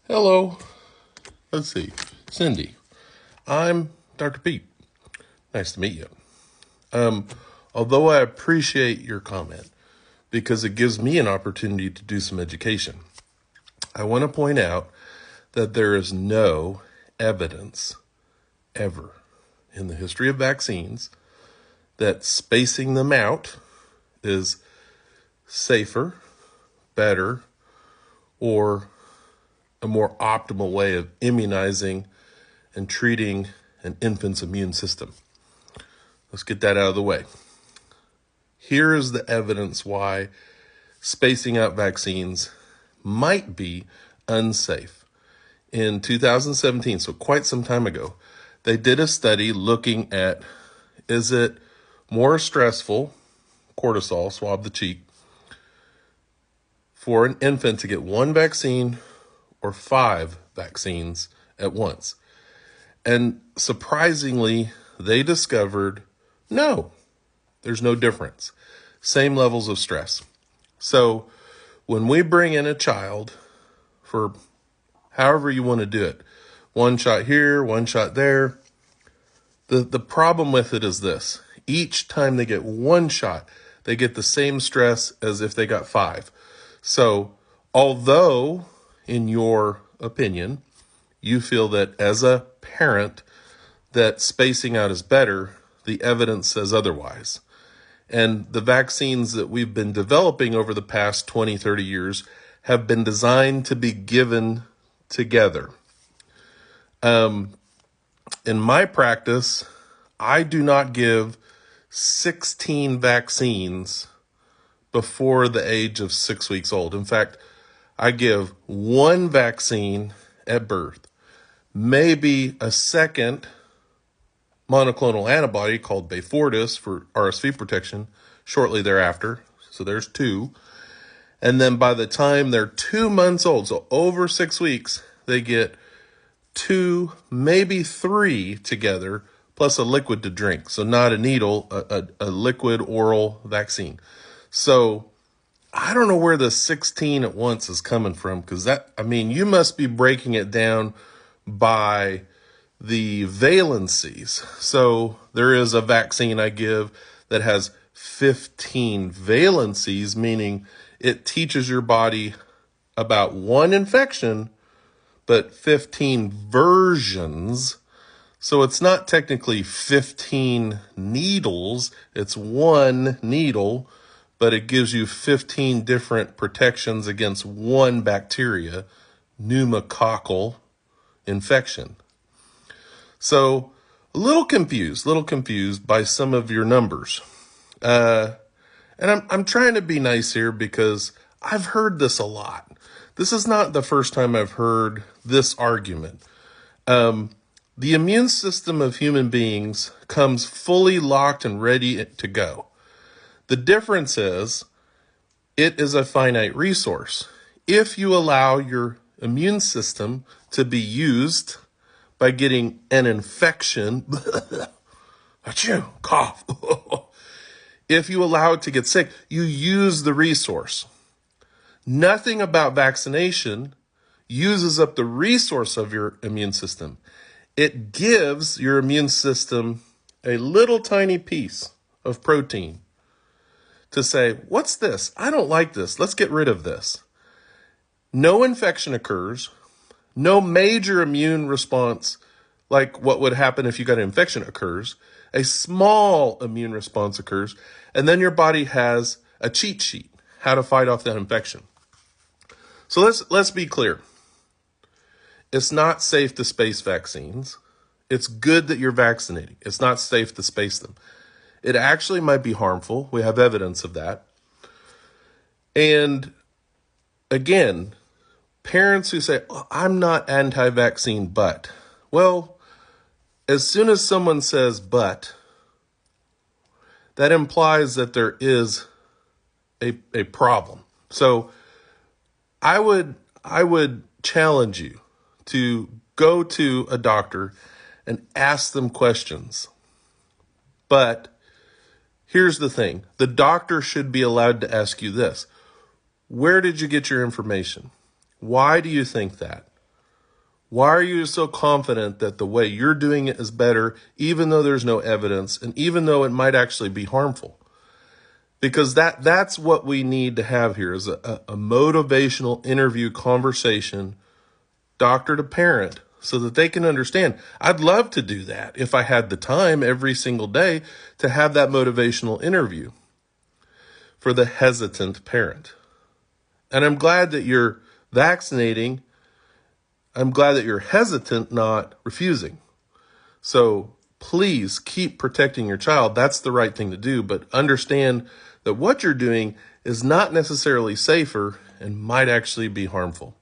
Hello. Let's see. Cindy. I'm Dr. Pete. Nice to meet you. Although I appreciate your comment because it gives me an opportunity to do some education, I want to point out that there is no evidence ever in the history of vaccines that spacing them out is safer, better, or a more optimal way of immunizing and treating an infant's immune system. Let's get that out of the way. Here is the evidence why spacing out vaccines might be unsafe. In 2017, so quite some time ago, they did a study looking at, is it more stressful, cortisol, swab the cheek, for an infant to get one vaccine or 5 vaccines at once? And surprisingly, they discovered, no, there's no difference. Same levels of stress. So when we bring in a child for however you want to do it, one shot here, one shot there, the problem with it is this. Each time they get one shot, they get the same stress as if they got 5. So although, in your opinion, you feel that as a parent that spacing out is better, the evidence says otherwise. And the vaccines that we've been developing over the past 20, 30 years have been designed to be given together. In my practice, I do not give 16 vaccines before the age of 6 weeks old. In fact, I give one vaccine at birth, maybe a second monoclonal antibody called Beyfortus for RSV protection shortly thereafter. So there's 2. And then by the time they're 2 months old, so over 6 weeks, they get 2, maybe 3 together, plus a liquid to drink. So not a needle, a liquid oral vaccine. So I don't know where the 16 at once is coming from, because you must be breaking it down by the valencies. So there is a vaccine I give that has 15 valencies, meaning it teaches your body about one infection, but 15 versions. So it's not technically 15 needles, it's one needle, but it gives you 15 different protections against one bacteria, pneumococcal infection. So a little confused by some of your numbers. And I'm trying to be nice here because I've heard this a lot. This is not the first time I've heard this argument. The immune system of human beings comes fully locked and ready to go. The difference is it is a finite resource. If you allow your immune system to be used by getting an infection, achoo, cough. If you allow it to get sick, you use the resource. Nothing about vaccination uses up the resource of your immune system. It gives your immune system a little tiny piece of protein to say, what's this? I don't like this. Let's get rid of this. No infection occurs. No major immune response like what would happen if you got an infection occurs. A small immune response occurs, and then your body has a cheat sheet, how to fight off that infection. So let's be clear. It's not safe to space vaccines. It's good that you're vaccinating. It's not safe to space them. It actually might be harmful. We have evidence of that. And again, parents who say, oh, I'm not anti-vaccine, but, well, as soon as someone says but, that implies that there is a problem. So I would challenge you to go to a doctor and ask them questions. But here's the thing. The doctor should be allowed to ask you this. Where did you get your information? Why do you think that? Why are you so confident that the way you're doing it is better, even though there's no evidence and even though it might actually be harmful? Because that's what we need to have here is a motivational interview conversation, doctor to parent, so that they can understand. I'd love to do that if I had the time every single day to have that motivational interview for the hesitant parent. And I'm glad that you're vaccinating. I'm glad that you're hesitant, not refusing. So please keep protecting your child. That's the right thing to do. But understand that what you're doing is not necessarily safer and might actually be harmful.